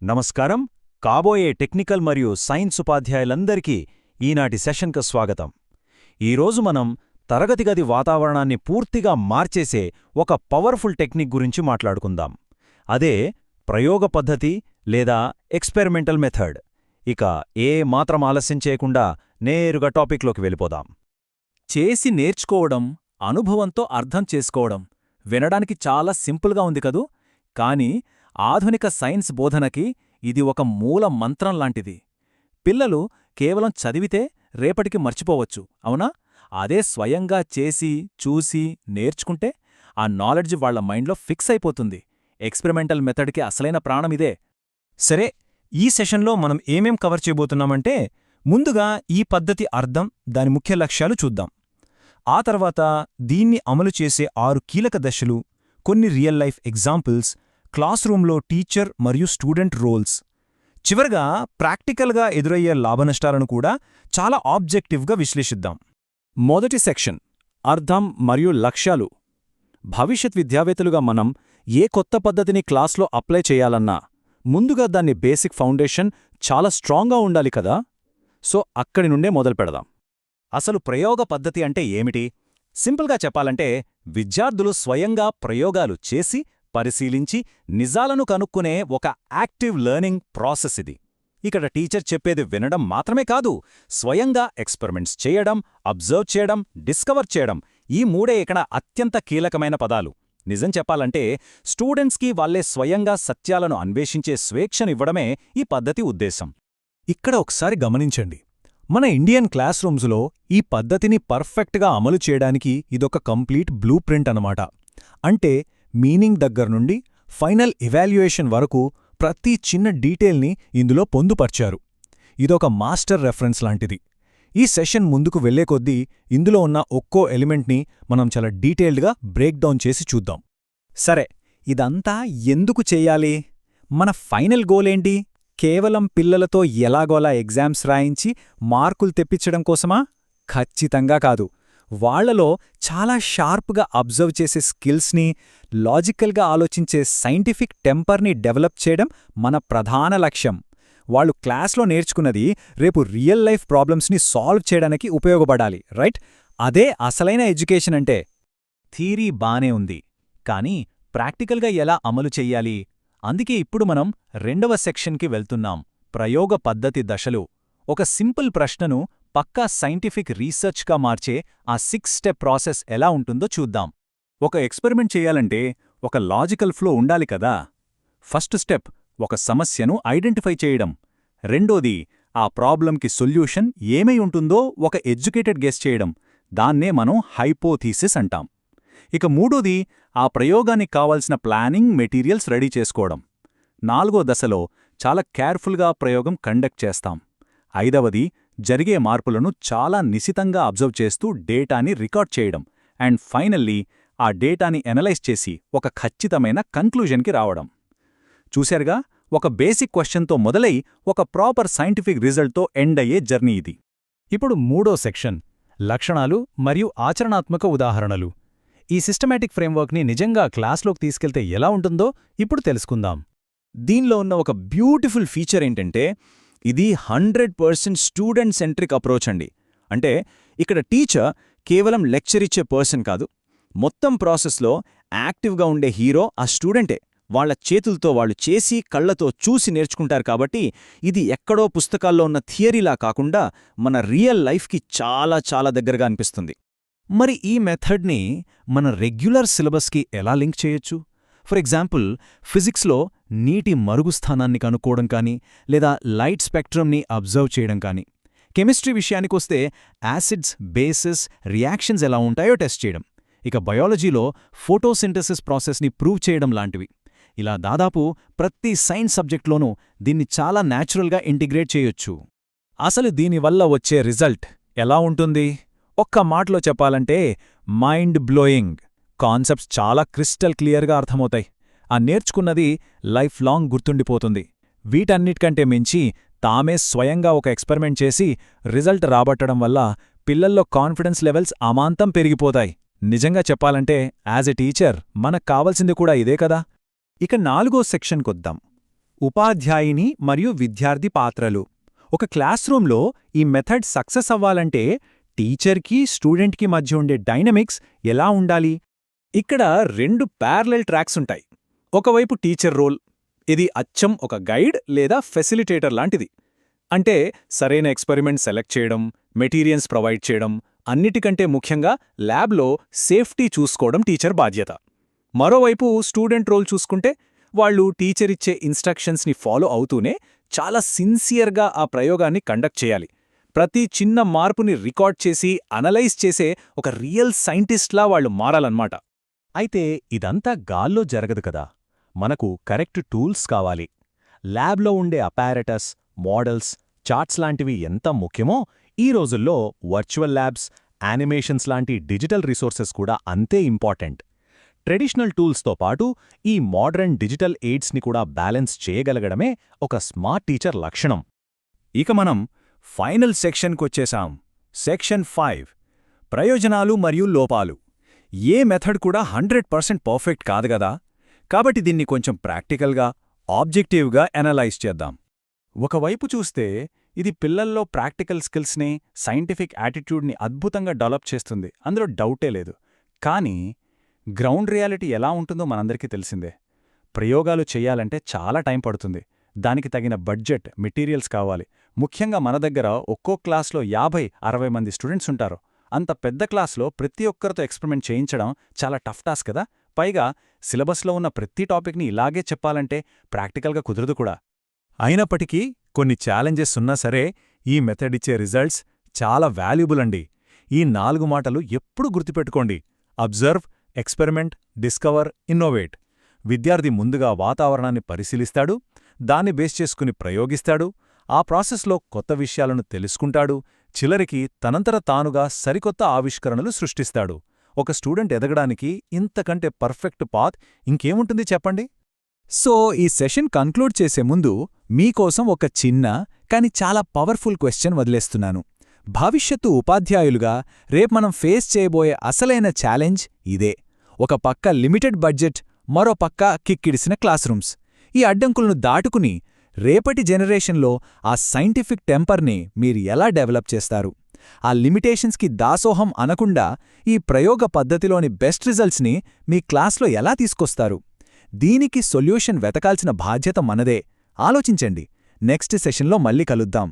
నమస్కారం. కాబోయే టెక్నికల్ మరియు సైన్స్ ఉపాధ్యాయులందరికీ ఈనాటి సెషన్కు స్వాగతం. ఈరోజు మనం తరగతి గది వాతావరణాన్ని పూర్తిగా మార్చేసే ఒక పవర్ఫుల్ టెక్నిక్ గురించి మాట్లాడుకుందాం. అదే ప్రయోగ పద్ధతి లేదా ఎక్స్పెరిమెంటల్ మెథడ్. ఇక మాత్రం ఆలస్యం చేయకుండా నేరుగా టాపిక్లోకి వెళ్ళిపోదాం. చేసి నేర్చుకోవడం, అనుభవంతో అర్థం చేసుకోవడం వినడానికి చాలా సింపుల్గా ఉంది కదూ. కానీ ఆధునిక సైన్స్ బోధనకి ఇది ఒక మూల మంత్రం లాంటిది. పిల్లలు కేవలం చదివితే రేపటికి మర్చిపోవచ్చు, అవునా? అదే స్వయంగా చేసి, చూసి, నేర్చుకుంటే ఆ నాలెడ్జ్ వాళ్ల మైండ్లో ఫిక్స్ అయిపోతుంది. ఎక్స్పెరిమెంటల్ మెథడ్కి అసలైన ప్రాణమిదే. సరే, ఈ సెషన్లో మనం ఏమేం కవర్ చేయబోతున్నామంటే, ముందుగా ఈ పద్ధతి అర్థం, దాని ముఖ్య లక్ష్యాలు చూద్దాం. ఆ తర్వాత దీన్ని అమలు చేసే 6 కీలక దశలు, కొన్ని రియల్ లైఫ్ ఎగ్జాంపుల్స్, క్లాస్ రూంలో టీచర్ మరియు స్టూడెంట్ రోల్స్, చివరగా ప్రాక్టికల్గా ఎదురయ్యే లాభనష్టాలను కూడా చాలా ఆబ్జెక్టివ్గా విశ్లేషిద్దాం. మొదటి సెక్షన్ అర్థం మరియు లక్ష్యాలు. భవిష్యత్ విద్యావేత్తలుగా మనం ఏ కొత్త పద్ధతిని క్లాస్లో అప్లై చేయాలన్నా ముందుగా దాన్ని బేసిక్ ఫౌండేషన్ చాలా స్ట్రాంగ్గా ఉండాలి కదా. సో అక్కడి నుండే మొదలుపెడదాం. అసలు ప్రయోగ పద్ధతి అంటే ఏమిటి? సింపుల్గా చెప్పాలంటే విద్యార్థులు స్వయంగా ప్రయోగాలు చేసి, పరిశీలించి నిజాలను కనుక్కునే ఒక యాక్టివ్ లెర్నింగ్ ప్రాసెస్ ఇది. ఇక్కడ టీచర్ చెప్పేది వినడం మాత్రమే కాదు, స్వయంగా ఎక్స్పెరిమెంట్స్ చేయడం, అబ్జర్వ్ చేయడం, డిస్కవర్ చేయడం, ఈ మూడే ఇక్కడ అత్యంత కీలకమైన పదాలు. నిజం చెప్పాలంటే స్టూడెంట్స్కి వాళ్లే స్వయంగా సత్యాలను అన్వేషించే స్వేచ్ఛనివ్వడమే ఈ పద్ధతి ఉద్దేశం. ఇక్కడ ఒకసారి గమనించండి, మన ఇండియన్ క్లాస్ రూమ్స్లో ఈ పద్ధతిని పర్ఫెక్ట్గా అమలు చేయడానికి ఇదొక కంప్లీట్ బ్లూ ప్రింట్ అన్నమాట. అంటే మీనింగ్ దగ్గర్నుండి ఫైనల్ ఎవాల్యుయేషన్ వరకు ప్రతి చిన్న డీటెయిల్ని ఇందులో పొందుపర్చారు. ఇదొక మాస్టర్ రెఫరెన్స్ లాంటిది. ఈ సెషన్ ముందుకు వెళ్లే కొద్దీ ఇందులో ఉన్న ఒక్కో ఎలిమెంట్ని మనం చాలా డీటెయిల్డ్గా బ్రేక్డౌన్ చేసి చూద్దాం. సరే, ఇదంతా ఎందుకు చెయ్యాలి? మన ఫైనల్ గోలేంటి? కేవలం పిల్లలతో ఎలాగోలా ఎగ్జామ్స్ రాయించి మార్కులు తెప్పించడం కోసమా? ఖచ్చితంగా కాదు. వాళ్లలో చాలా షార్ప్గా అబ్జర్వ్ చేసే స్కిల్స్ని, లాజికల్గా ఆలోచించే సైంటిఫిక్ టెంపర్ని డెవలప్ చేయడం మన ప్రధాన లక్ష్యం. వాళ్ళు క్లాస్లో నేర్చుకున్నది రేపు రియల్ లైఫ్ ప్రాబ్లమ్స్ని సాల్వ్ చేయడానికి ఉపయోగపడాలి, రైట్? అదే అసలైన ఎడ్యుకేషన్ అంటే. థీరీ బానే ఉంది, కానీ ప్రాక్టికల్గా ఎలా అమలు చెయ్యాలి? అందుకే ఇప్పుడు మనం రెండవ సెక్షన్కి వెళ్తున్నాం. ప్రయోగ పద్ధతి దశలు. ఒక సింపుల్ ప్రశ్నను పక్కా సైంటిఫిక్ రీసెర్చ్గా మార్చే ఆ 6 స్టెప్ ప్రాసెస్ ఎలా ఉంటుందో చూద్దాం. ఒక ఎక్స్పెరిమెంట్ చేయాలంటే ఒక లాజికల్ ఫ్లో ఉండాలి కదా. ఫస్ట్ స్టెప్ ఒక సమస్యను ఐడెంటిఫై చేయడం. రెండోది ఆ ప్రాబ్లంకి సొల్యూషన్ ఏమై ఉంటుందో ఒక ఎడ్యుకేటెడ్ గెస్ చేయడం. దాన్నే మనం హైపోథీసిస్ అంటాం. ఇక మూడోది ఆ ప్రయోగానికి కావాల్సిన ప్లానింగ్, మెటీరియల్స్ రెడీ చేసుకోవడం. నాలుగో దశలో చాలా కేర్ఫుల్గా ప్రయోగం కండక్ట్ చేస్తాం. ఐదవది జరిగే మార్పులను చాలా నిశితంగా అబ్జర్వ్ చేస్తూ డేటాని రికార్డ్ చేయడం. అండ్ ఫైనల్లీ ఆ డేటాని ఎనలైజ్ చేసి ఒక ఖచ్చితమైన కంక్లూజన్కి రావడం. చూశారుగా, ఒక బేసిక్ క్వశ్చన్తో మొదలై ఒక ప్రాపర్ సైంటిఫిక్ రిజల్ట్తో ఎండ్ అయ్యే జర్నీ ఇది. ఇప్పుడు మూడో సెక్షన్ లక్షణాలు మరియు ఆచరణాత్మక ఉదాహరణలు. ఈ సిస్టమాటిక్ ఫ్రేమ్వర్క్ని నిజంగా క్లాస్లోకి తీసుకెళ్తే ఎలా ఉంటుందో ఇప్పుడు తెలుసుకుందాం. దీనిలో ఉన్న ఒక బ్యూటిఫుల్ ఫీచర్ ఏంటంటే, ఇది 100% స్టూడెంట్ సెంట్రిక్ అప్రోచ్ అండి. అంటే ఇక్కడ టీచర్ కేవలం లెక్చర్ ఇచ్చే పర్సన్ కాదు, మొత్తం ప్రాసెస్లో యాక్టివ్గా ఉండే హీరో ఆ స్టూడెంటే. వాళ్ల చేతులతో వాళ్ళు చేసి, కళ్లతో చూసి నేర్చుకుంటారు. కాబట్టి ఇది ఎక్కడో పుస్తకాల్లో ఉన్న థియరీలా కాకుండా మన రియల్ లైఫ్కి చాలా చాలా దగ్గరగా అనిపిస్తుంది. మరి ఈ మెథడ్ని మన రెగ్యులర్ సిలబస్కి ఎలా లింక్ చేయొచ్చు? ఫర్ ఎగ్జాంపుల్, ఫిజిక్స్లో నీటి మరుగుస్థానాన్ని కనుక్కోవడం కానీ, లేదా లైట్ స్పెక్ట్రమ్ని అబ్జర్వ్ చేయడం కానీ, కెమిస్ట్రీ విషయానికొస్తే యాసిడ్స్, బేసెస్, రియాక్షన్స్ ఎలా ఉంటాయో టెస్ట్ చేయడం, ఇక బయాలజీలో ఫోటోసింథసిస్ ప్రాసెస్ని ప్రూవ్ చేయడం లాంటివి. ఇలా దాదాపు ప్రతి సైన్స్ సబ్జెక్ట్లోనూ దీన్ని చాలా న్యాచురల్గా ఇంటిగ్రేట్ చేయొచ్చు. అసలు దీనివల్ల వచ్చే రిజల్ట్ ఎలా ఉంటుంది? ఒక్క మాటలో చెప్పాలంటే మైండ్ బ్లోయింగ్. కాన్సెప్ట్స్ చాలా క్రిస్టల్ క్లియర్గా అర్థమవుతాయి. ఆ నేర్చుకున్నది లైఫ్ లాంగ్ గుర్తుండిపోతుంది. వీటన్నిటికంటే మించి తామే స్వయంగా ఒక ఎక్స్పెరిమెంట్ చేసి రిజల్ట్ రాబట్టడం వల్ల పిల్లల్లో కాన్ఫిడెన్స్ లెవెల్స్ అమాంతం పెరిగిపోతాయి. నిజంగా చెప్పాలంటే యాజ్ ఎ టీచర్ మనకు కావాల్సింది కూడా ఇదే కదా. ఇక 4వ సెక్షన్కొద్దాం. ఉపాధ్యాయుని మరియు విద్యార్థి పాత్రలు. ఒక క్లాస్రూంలో ఈ మెథడ్ సక్సెస్ అవ్వాలంటే టీచర్కి స్టూడెంట్కి మధ్య ఉండే డైనమిక్స్ ఎలా ఉండాలి? ఇక్కడ 2 ప్యారలల్ ట్రాక్స్ ఉంటాయి. ఒకవైపు టీచర్ రోల్. ఇది అచ్చం ఒక గైడ్ లేదా ఫెసిలిటేటర్ లాంటిది. అంటే సరైన ఎక్స్పెరిమెంట్ సెలెక్ట్ చేయడం, మెటీరియల్స్ ప్రొవైడ్ చేయడం, అన్నిటికంటే ముఖ్యంగా ల్యాబ్లో సేఫ్టీ చూసుకోవడం టీచర్ బాధ్యత. మరోవైపు స్టూడెంట్ రోల్ చూసుకుంటే వాళ్ళు టీచర్ ఇచ్చే ఇన్స్ట్రక్షన్స్ని ఫాలో అవుతూనే చాలా సిన్సియర్గా ఆ ప్రయోగాన్ని కండక్ట్ చేయాలి. ప్రతి చిన్న మార్పుని రికార్డ్ చేసి అనలైజ్ చేసే ఒక రియల్ సైంటిస్ట్లా వాళ్ళు మారాలన్నమాట. అయితే ఇదంతా గాల్లో జరగదు కదా. మనకు కరెక్ట్ టూల్స్ కావాలి. ల్యాబ్లో ఉండే అపారటస్, మోడల్స్, చార్ట్స్ లాంటివి ఎంత ముఖ్యమో ఈ రోజుల్లో వర్చువల్ ల్యాబ్స్, యానిమేషన్స్ లాంటి డిజిటల్ రిసోర్సెస్ కూడా అంతే ఇంపార్టెంట్. ట్రెడిషనల్ టూల్స్తో పాటు ఈ మోడర్న్ డిజిటల్ ఎయిడ్స్ని కూడా బ్యాలెన్స్ చేయగలగడమే ఒక స్మార్ట్ టీచర్ లక్షణం. ఇక మనం ఫైనల్ సెక్షన్కొచ్చేశాం. సెక్షన్ 5 ప్రయోజనాలు మరియు లోపాలు. ఏ మెథడ్ కూడా 100% పర్ఫెక్ట్ కాదు గదా. కాబట్టి దీన్ని కొంచెం ప్రాక్టికల్గా, ఆబ్జెక్టివ్గా ఎనలైజ్ చేద్దాం. ఒకవైపు చూస్తే ఇది పిల్లల్లో ప్రాక్టికల్ స్కిల్స్ని, సైంటిఫిక్ యాటిట్యూడ్ని అద్భుతంగా డెవలప్ చేస్తుంది, అందులో డౌటే లేదు. కానీ గ్రౌండ్ రియాలిటీ ఎలా ఉంటుందో మనందరికీ తెలిసిందే. ప్రయోగాలు చెయ్యాలంటే చాలా టైం పడుతుంది. దానికి తగిన బడ్జెట్, మెటీరియల్స్ కావాలి. ముఖ్యంగా మన దగ్గర ఒక్కో క్లాస్లో 50-60 మంది స్టూడెంట్స్ ఉంటారు. అంత పెద్ద క్లాస్లో ప్రతి ఒక్కరితో ఎక్స్పెరిమెంట్ చేయించడం చాలా టఫ్ టాస్క్ కదా. పైగా సిలబస్లో ఉన్న ప్రతి టాపిక్ని ఇలాగే చెప్పాలంటే ప్రాక్టికల్గా కుదరదు కూడా. అయినప్పటికీ కొన్ని ఛాలెంజెస్ ఉన్నా సరే ఈ మెథడ్ ఇచ్చే రిజల్ట్స్ చాలా వాల్యుబుల్ అండి. ఈ 4 మాటలు ఎప్పుడూ గుర్తుపెట్టుకోండి: అబ్జర్వ్, ఎక్స్పెరిమెంట్, డిస్కవర్, ఇన్నోవేట్. విద్యార్థి ముందుగా వాతావరణాన్ని పరిశీలిస్తాడు, దాన్ని బేస్ చేసుకుని ప్రయోగిస్తాడు, ఆ ప్రాసెస్లో కొత్త విషయాలను తెలుసుకుంటాడు, చివరికి తనంతట తానుగా సరికొత్త ఆవిష్కరణలు సృష్టిస్తాడు. ఒక స్టూడెంట్ ఎదగడానికి ఇంతకంటే పర్ఫెక్ట్ పాత్ ఇంకేముంటుంది చెప్పండి? సో ఈ సెషన్ కన్క్లూడ్ చేసే ముందు మీకోసం ఒక చిన్న కాని చాలా పవర్ఫుల్ క్వశ్చన్ వదిలేస్తున్నాను. భవిష్యత్తు ఉపాధ్యాయులుగా రేపు మనం ఫేస్ చేయబోయే అసలైన ఛాలెంజ్ ఇదే. ఒక పక్క లిమిటెడ్ బడ్జెట్, మరో పక్క కిక్కిడిసిన క్లాస్రూమ్స్. ఈ అడ్డంకులను దాటుకుని రేపటి జనరేషన్లో ఆ సైంటిఫిక్ టెంపర్ని మీరు ఎలా డెవలప్ చేస్తారు? ఆ లిమిటేషన్స్కి దాసోహం అనకుండా ఈ ప్రయోగ పద్ధతిలోని బెస్ట్ రిజల్ట్స్ని మీ క్లాస్లో ఎలా తీసుకొస్తారు? దీనికి సొల్యూషన్ వెతకాల్సిన బాధ్యత మనదే. ఆలోచించండి. నెక్స్ట్ సెషన్లో మళ్ళీ కలుద్దాం.